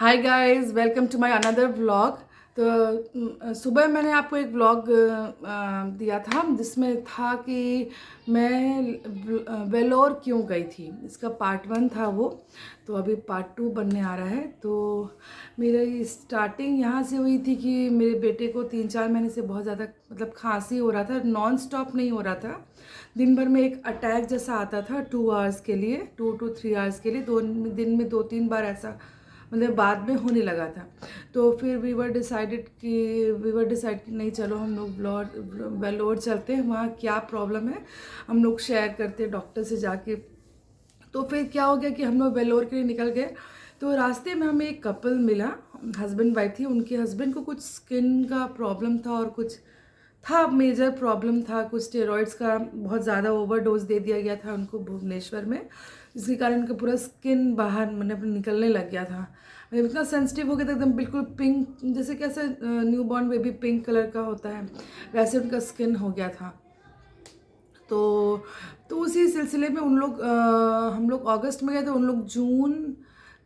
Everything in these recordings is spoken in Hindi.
Hi guys, welcome to my another vlog. तो सुबह मैंने आपको एक व्लॉग दिया था जिसमें था कि मैं वेलोर क्यों गई थी। इसका पार्ट 1 था वो। तो अभी पार्ट 2 बनने आ रहा है। तो मेरी स्टार्टिंग यहाँ से हुई थी कि मेरे बेटे को 3-4 महीने से बहुत ज़्यादा खांसी हो रहा था। नॉन स्टॉप नहीं हो रहा था, दिन भर में एक अटैक जैसा आता था 2 आवर्स के लिए, 2 to 3 आवर्स के लिए, दिन में 2-3 बार ऐसा बाद में होने लगा था। तो फिर वी वर डिसाइड कि नहीं, चलो हम लोग वेलोर चलते हैं, वहाँ क्या प्रॉब्लम है हम लोग शेयर करते हैं डॉक्टर से जाके। तो फिर क्या हो गया कि हम लोग वेलोर के लिए निकल गए। तो रास्ते में हमें एक कपल मिला, हस्बैंड वाइफ थी। उनके हस्बैंड को कुछ स्किन का प्रॉब्लम था और कुछ था, मेजर प्रॉब्लम था, कुछ स्टेरॉइड्स का बहुत ज़्यादा ओवरडोज दे दिया गया था उनको भुवनेश्वर में, जिसके कारण उनका पूरा स्किन बाहर निकलने लग गया था। इतना सेंसिटिव हो गया था, एकदम बिल्कुल पिंक, जैसे कैसे new born baby pink colour का होता है वैसे उनका स्किन हो गया था। तो उसी सिलसिले में हम लोग अगस्त में गए थे, उन लोग जून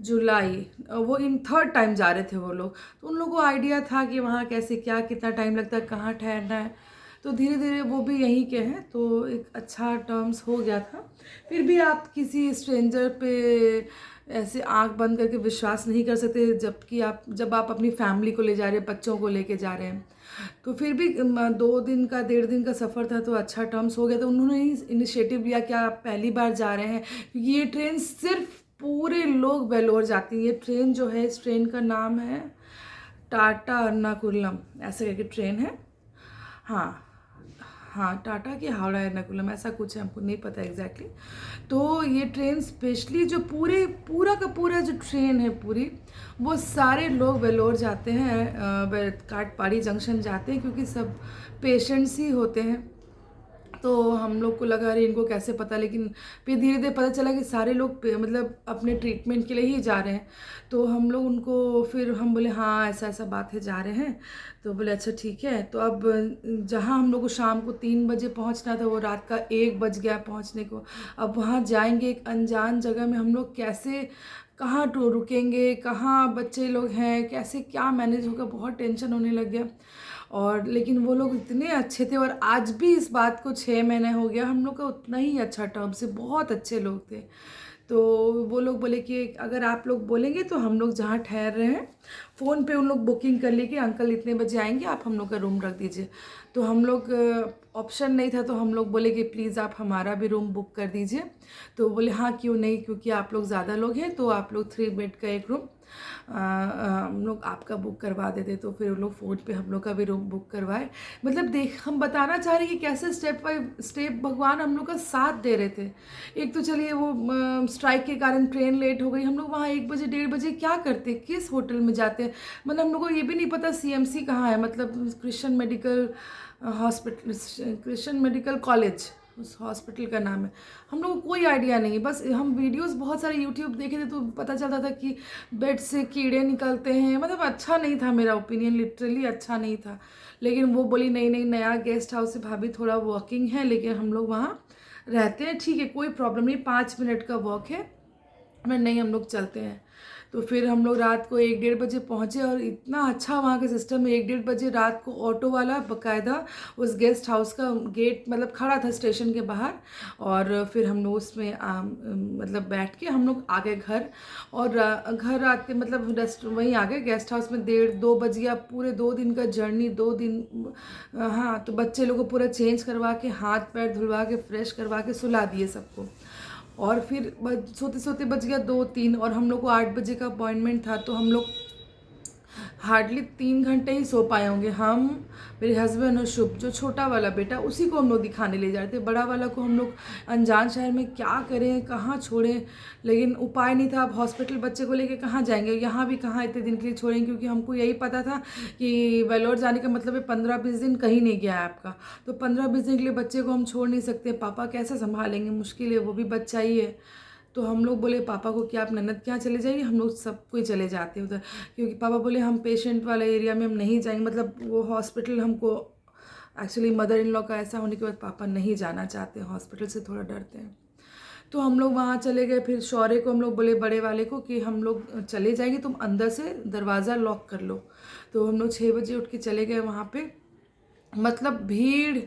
जुलाई, वो इन थर्ड टाइम जा रहे थे वो लोग। तो उन लोगों को आइडिया था कि वहाँ कैसे क्या कितना टाइम लगता है, कहाँ ठहरना है। तो धीरे धीरे वो भी यहीं के हैं, तो एक अच्छा टर्म्स हो गया था। फिर भी आप किसी स्ट्रेंजर पे ऐसे आंख बंद करके विश्वास नहीं कर सकते, जब आप अपनी फैमिली को ले जा रहे हैं, बच्चों को लेके जा रहे हैं। तो फिर भी 2 दिन का 1.5 दिन का सफ़र था, तो अच्छा टर्म्स हो गया। तो उन्होंने ही इनिशिएटिव लिया कि आप पहली बार जा रहे हैं, क्योंकि ये ट्रेन सिर्फ पूरे लोग वेलोर जाती है। ये ट्रेन जो है, इस ट्रेन का नाम है टाटा एर्नाकुलम, ऐसे करके ट्रेन है। हाँ हाँ, टाटा की हावड़ा एर्नाकुलम ऐसा कुछ है, हमको नहीं पता एग्जैक्टली। तो ये ट्रेन स्पेशली जो पूरा का पूरा जो ट्रेन है पूरी, वो सारे लोग वेलोर जाते हैं, काटपाड़ी जंक्शन जाते हैं, क्योंकि सब पेशेंट्स ही होते हैं। तो हम लोग को लगा अरे इनको कैसे पता, लेकिन फिर धीरे धीरे पता चला कि सारे लोग अपने ट्रीटमेंट के लिए ही जा रहे हैं। तो हम लोग उनको, फिर हम बोले हाँ ऐसा ऐसा बात है, जा रहे हैं। तो बोले अच्छा ठीक है। तो अब जहाँ हम लोग को शाम को 3 बजे पहुँचना था, वो रात का 1 बज गया पहुँचने को। अब वहाँ जाएंगे एक अनजान जगह में, हम लोग कैसे, कहाँ रुकेंगे, कहाँ बच्चे लोग हैं, कैसे क्या मैनेज होगा, बहुत टेंशन होने लग गया। और लेकिन वो लोग इतने अच्छे थे, और आज भी इस बात को 6 महीने हो गया, हम लोग का उतना ही अच्छा टर्म से, बहुत अच्छे लोग थे। तो वो लोग बोले कि अगर आप लोग बोलेंगे तो हम लोग जहाँ ठहर रहे हैं, फ़ोन पे उन लोग बुकिंग कर लिए कि अंकल इतने बजे आएंगे, आप हम लोग का रूम रख दीजिए। तो हम लोग, ऑप्शन नहीं था, तो हम लोग बोले कि प्लीज़ आप हमारा भी रूम बुक कर दीजिए। तो बोले हाँ क्यों नहीं, क्योंकि आप लोग ज़्यादा लोग हैं, तो आप लोग 3 बेड का एक रूम हम लोग आपका बुक करवा देते। तो फिर उन लोग फ़ोन पे हम लोग का भी रूम बुक करवाए। हम बताना चाह रहे हैं कि कैसे स्टेप बाय स्टेप भगवान हम लोग का साथ दे रहे थे। एक तो चलिए वो स्ट्राइक के कारण ट्रेन लेट हो गई, हम लोग वहाँ 1 बजे 1:30 बजे क्या करते, किस होटल में जाते। हम लोग को ये भी नहीं पता CMC कहाँ है, Christian medical hospital, Christian medical college उस हॉस्पिटल का नाम है। हम लोग को कोई आइडिया नहीं, बस हम वीडियोस बहुत सारे यूट्यूब देखे थे, तो पता चलता था कि बेड से कीड़े निकलते हैं। अच्छा नहीं था, मेरा ओपिनियन लिटरली अच्छा नहीं था। लेकिन वो बोली नहीं नहीं, नया गेस्ट हाउस है भाभी, थोड़ा वॉकिंग है, लेकिन हम लोग वहाँ रहते हैं, ठीक है कोई प्रॉब्लम नहीं, 5 मिनट का वॉक है। मैं नहीं, हम लोग चलते हैं। तो फिर हम लोग रात को 1-1:30 बजे पहुँचे, और इतना अच्छा वहाँ का सिस्टम है। 1-1:30 बजे रात को ऑटो वाला बाकायदा उस गेस्ट हाउस का गेट खड़ा था स्टेशन के बाहर। और फिर हम लोग उसमें बैठ के हम लोग आ गए घर। और घर आते रेस्ट वहीं आ गए गेस्ट हाउस में, 1:30-2 बज गया। पूरे 2 दिन का जर्नी, 2 दिन। हाँ, तो बच्चे लोगों को पूरा चेंज करवा के, हाथ पैर धुलवा के, फ्रेश करवा के सुला दिए सबको। और फिर सोते सोते बज गया 2-3, और हम लोग को 8 बजे का अपॉइंटमेंट था। तो हम लोग हार्डली 3 घंटे ही सो पाए होंगे। हम, मेरे हस्बैंड और शुभ, जो छोटा वाला बेटा, उसी को हम लोग दिखाने ले जा रहे थे। बड़ा वाला को हम लोग अनजान शहर में क्या करें, कहाँ छोड़ें, लेकिन उपाय नहीं था। अब हॉस्पिटल बच्चे को लेके कहाँ जाएंगे, यहाँ भी कहाँ इतने दिन के लिए छोड़ेंगे, क्योंकि हमको यही पता था कि वेलोर जाने का मतलब है 15-20 दिन कहीं नहीं गया है आपका। तो 15-20 दिन के लिए बच्चे को हम छोड़ नहीं सकते, पापा कैसे संभालेंगे, मुश्किल है, वो भी बच्चा ही है। तो हम लोग बोले पापा को कि आप ननद के यहाँ चले जाइए, हम लोग सब कोई चले जाते हैं उधर। क्योंकि पापा बोले हम पेशेंट वाले एरिया में हम नहीं जाएंगे, वो हॉस्पिटल हमको, एक्चुअली मदर इन लॉ का ऐसा होने के बाद पापा नहीं जाना चाहते हैं हॉस्पिटल से, थोड़ा डरते हैं। तो हम लोग वहाँ चले गए। फिर शौर्य को हम लोग बोले, बड़े वाले को, कि हम लोग चले जाएंगे, तुम अंदर से दरवाज़ा लॉक कर लो। तो हम लोग 6 बजे उठ के चले गए वहाँ पे। मतलब भीड़,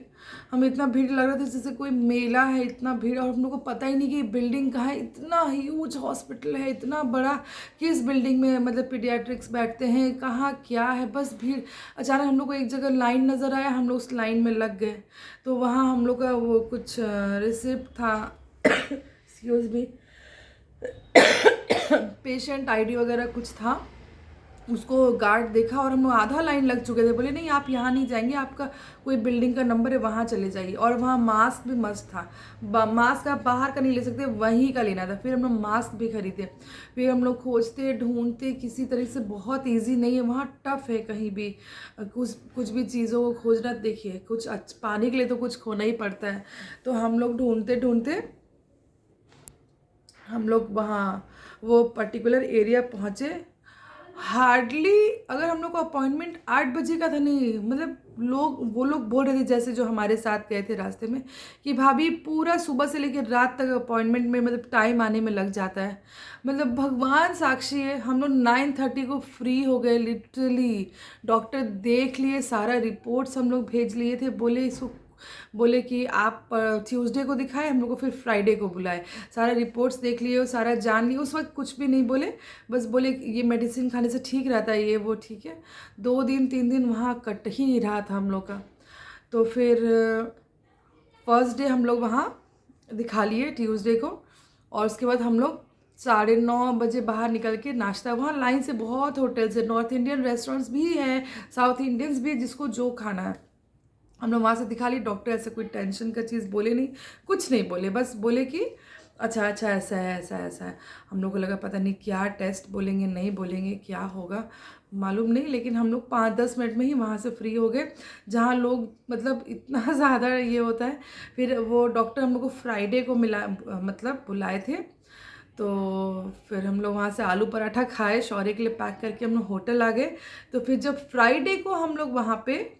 हमें इतना भीड़ लग रहा था जैसे कोई मेला है, इतना भीड़। और हम लोग को पता ही नहीं कि बिल्डिंग कहाँ है, इतना ह्यूज हॉस्पिटल है, इतना बड़ा, किस बिल्डिंग में मतलब पीडियाट्रिक्स बैठते हैं, कहाँ क्या है, बस भीड़। अचानक हम लोग को एक जगह लाइन नज़र आया, हम लोग उस लाइन में लग गए। तो वहाँ हम लोग का वो कुछ रिसिप्ट था एक्सक्यूज मी, पेशेंट आईडी वगैरह कुछ था, उसको गार्ड देखा और हम लोग आधा लाइन लग चुके थे। बोले नहीं, आप यहाँ नहीं जाएंगे, आपका कोई बिल्डिंग का नंबर है, वहाँ चले जाइए। और वहाँ मास्क भी मस्त था, मास्क आप बाहर का नहीं ले सकते, वहीं का लेना था। फिर हम लोग मास्क भी खरीदे। फिर हम लोग खोजते ढूंढते, किसी तरह से, बहुत ईजी नहीं है वहाँ, टफ है कहीं भी कुछ भी चीज़ों को खोजना। देखिए, कुछ पाने के लिए तो कुछ खोना ही पड़ता है। तो हम लोग ढूंढते ढूंढते हम लोग वहाँ वो पर्टिकुलर एरिया पहुँचे। हार्डली, अगर हम लोग को अपॉइंटमेंट 8 बजे का था, नहीं मतलब वो लोग बोल रहे थे, जैसे जो हमारे साथ गए थे रास्ते में, कि भाभी पूरा सुबह से लेकर रात तक अपॉइंटमेंट में मतलब टाइम आने में लग जाता है। मतलब भगवान साक्षी है, हम लोग 9:30 को फ्री हो गए लिटरली। डॉक्टर देख लिए, सारा रिपोर्ट्स हम लोग भेज लिए थे। बोले कि आप ट्यूसडे को दिखाए, हम लोग को फिर फ्राइडे को बुलाए। सारा रिपोर्ट्स देख लिए, सारा जान लिए। उस वक्त कुछ भी नहीं बोले, बस बोले ये मेडिसिन खाने से ठीक रहता है, ये वो ठीक है। 2 दिन 3 दिन वहाँ कट ही नहीं रहा था हम लोग का। तो फिर फर्स्ट डे हम लोग वहाँ दिखा लिए, ट्यूसडे को। और उसके बाद हम लोग 9:30 बजे बाहर निकल के नाश्ता, वहाँ लाइन से बहुत होटल्स है, नॉर्थ इंडियन रेस्टोरेंट्स भी हैं, साउथ इंडियंस भी, जिसको जो खाना है हम लोग वहाँ से दिखा ली। डॉक्टर ऐसे कोई टेंशन का चीज़ बोले नहीं, कुछ नहीं बोले, बस बोले कि अच्छा अच्छा ऐसा है, ऐसा ऐसा है। हम लोग को लगा पता नहीं क्या टेस्ट बोलेंगे, नहीं बोलेंगे, क्या होगा मालूम नहीं। लेकिन हम लोग 5-10 मिनट में ही वहाँ से फ्री हो गए, जहाँ लोग मतलब इतना ज़्यादा ये होता है। फिर वो डॉक्टर हम लोग को फ्राइडे को मतलब बुलाए थे। तो फिर हम लोग वहाँ से आलू पराठा खाए, शौर्य के लिए पैक करके हम लोग होटल आ गए। तो फिर जब फ्राइडे को हम लोग वहाँ पे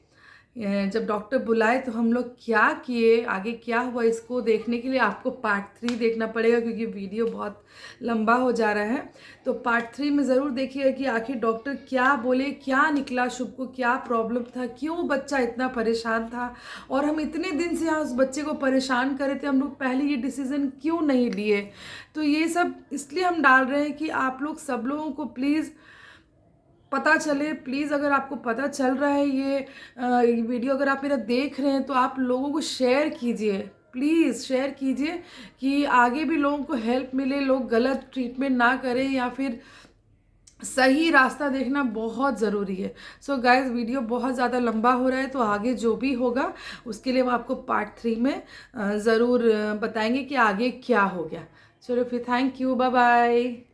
जब डॉक्टर बुलाए, तो हम लोग क्या किए, आगे क्या हुआ, इसको देखने के लिए आपको पार्ट 3 देखना पड़ेगा, क्योंकि वीडियो बहुत लंबा हो जा रहा है। तो पार्ट 3 में ज़रूर देखिएगा कि आखिर डॉक्टर क्या बोले, क्या निकला, शुभ को क्या प्रॉब्लम था, क्यों बच्चा इतना परेशान था, और हम इतने दिन से यहाँ उस बच्चे को परेशान कर रहे थे, हम लोग पहले ये डिसीज़न क्यों नहीं लिए। तो ये सब इसलिए हम डाल रहे हैं कि आप लोग सब लोगों को प्लीज़ पता चले। प्लीज़ अगर आपको पता चल रहा है ये वीडियो, अगर आप मेरा देख रहे हैं, तो आप लोगों को शेयर कीजिए, प्लीज़ शेयर कीजिए, कि आगे भी लोगों को हेल्प मिले, लोग गलत ट्रीटमेंट ना करें, या फिर सही रास्ता देखना बहुत ज़रूरी है। सो गाइज, वीडियो बहुत ज़्यादा लंबा हो रहा है, तो आगे जो भी होगा उसके लिए हम आपको पार्ट 3 में ज़रूर बताएंगे कि आगे क्या हो गया। चलो फिर, थैंक यू, बाय बाय।